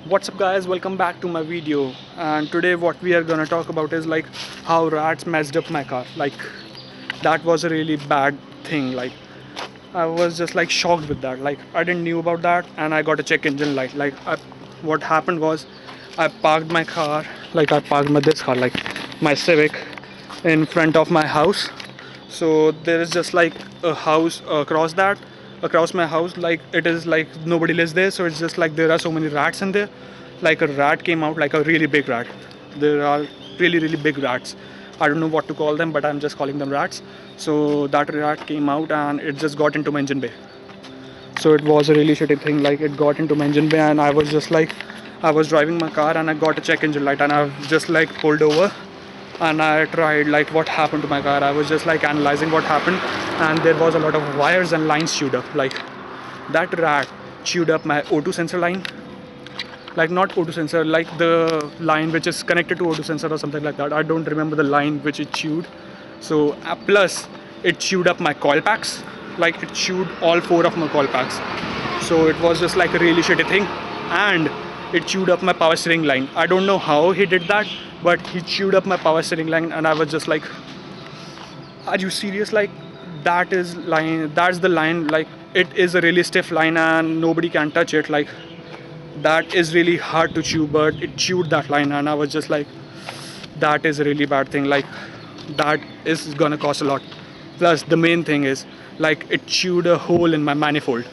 What's up guys, welcome back to my video. And today what we are gonna talk about is like how rats messed up my car. Like that was a really bad thing. Like I was just like shocked with that. Like I didn't knew about that and I got a check engine light. What happened was I parked my car, like I parked this car, like my Civic, in front of my house. So there is just like a house across my house. Like it is like nobody lives there, so it's just like there are so many rats in there. Like a rat came out, like a really big rat. There are really big rats. I don't know what to call them, but I'm just calling them rats. So that rat came out and it just got into my engine bay. So it was a really shitty thing. Like it got into my engine bay and I was just like, I was driving my car and I got a check engine light and I just like pulled over and I tried like what happened to my car. I was just like analyzing what happened and there was a lot of wires and lines chewed up. Like that rat chewed up my O2 sensor line. Like not O2 sensor, like the line which is connected to O2 sensor or something like that. I don't remember the line which it chewed. So plus it chewed up my coil packs. Like it chewed all four of my coil packs. So it was just like a really shitty thing. And it chewed up my power steering line. I don't know how he did that, but he chewed up my power steering line and I was just like, are you serious? Like that's the line, like it is a really stiff line and nobody can touch it. Like that is really hard to chew, but it chewed that line and I was just like, that is a really bad thing. Like that is gonna cost a lot. Plus the main thing is like it chewed a hole in my manifold,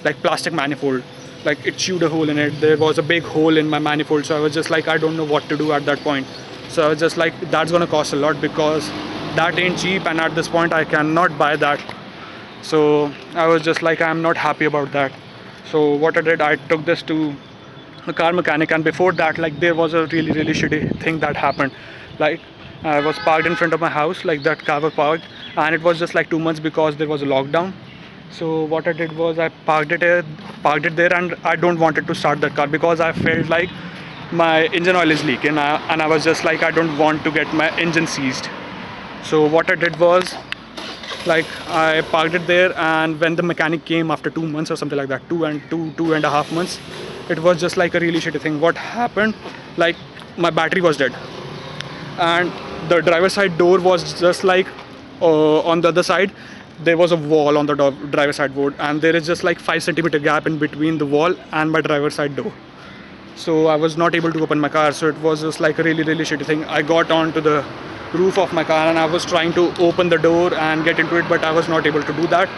like plastic manifold. Like it chewed a hole in it. There was a big hole in my manifold, so I was just like, I don't know what to do at that point. So I was just like, that's gonna cost a lot because that ain't cheap and at this point I cannot buy that. So I was just like, I'm not happy about that. So what I did, I took this to a car mechanic, and before that, like there was a really shitty thing that happened. Like I was parked in front of my house, like that car was parked, and it was just like 2 months because there was a lockdown. So what I did was I parked it there, and I don't wanted to start that car because I felt like my engine oil is leaking, and I was just like, I don't want to get my engine seized. So what I did was, like I parked it there, and when the mechanic came after 2 months or something like that, two and a half months, it was just like a really shitty thing. What happened? Like my battery was dead, and the driver's side door was just like on the other side. There was a wall on the driver's side board, and there is just like 5 centimeter gap in between the wall and my driver's side door. So I was not able to open my car. So it was just like a really shitty thing. I got onto the roof of my car and I was trying to open the door and get into it, but I was not able to do that.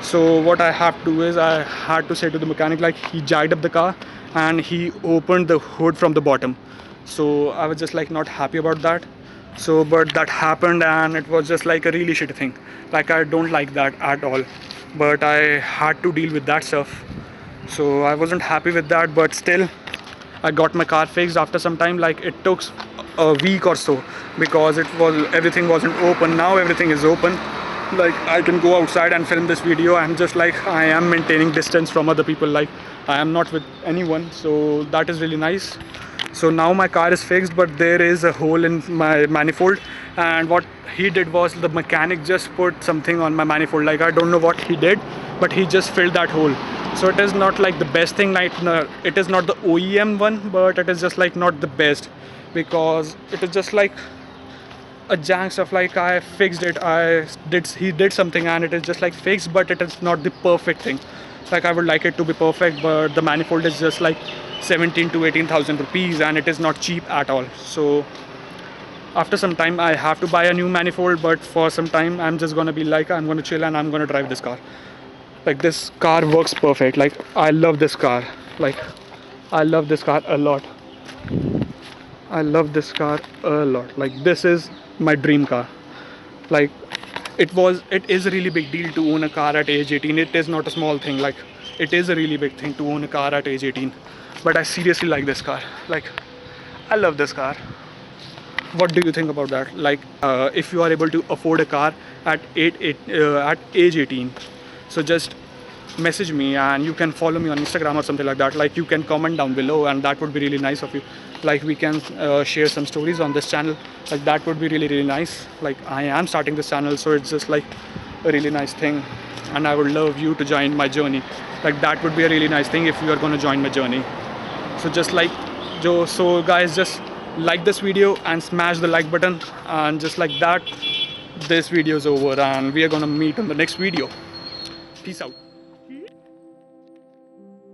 So what I have to do is I had to say to the mechanic, like he jacked up the car and he opened the hood from the bottom. So I was just like not happy about that. So but that happened and it was just like a really shitty thing. Like I don't like that at all, but I had to deal with that stuff. So I wasn't happy with that, but still I got my car fixed after some time. Like it took a week or so because everything wasn't open. Now everything is open. Like I can go outside and film this video. I'm just like, I am maintaining distance from other people. Like I am not with anyone, so that is really nice. So now my car is fixed, but there is a hole in my manifold, and what he did was the mechanic just put something on my manifold. Like I don't know what he did, but he just filled that hole. So it is not like the best thing. Like it is not the OEM one, but it is just like not the best because it is just like a jank stuff. Like I fixed it, he did something and it is just like fixed, but it is not the perfect thing. Like I would like it to be perfect, but the manifold is just like 17 to 18,000 rupees and it is not cheap at all. So after some time I have to buy a new manifold, but for some time I'm just gonna be like, I'm gonna chill and I'm gonna drive this car. Like this car works perfect. Like I love this car. Like I love this car a lot. I love this car a lot. Like this is my dream car. Like it is a really big deal to own a car at age 18. It is not a small thing. Like it is a really big thing to own a car at age 18. But I seriously like this car. Like I love this car. What do you think about that? Like if you are able to afford a car at age 18, so just message me and you can follow me on Instagram or something like that. Like you can comment down below and that would be really nice of you. Like we can share some stories on this channel. Like that would be really nice. Like I am starting this channel, so it's just like a really nice thing, and I would love you to join my journey. Like that would be a really nice thing if you are going to join my journey. So just like so guys, just like this video and smash the like button, and just like that this video is over and we are gonna meet on the next video. Peace out.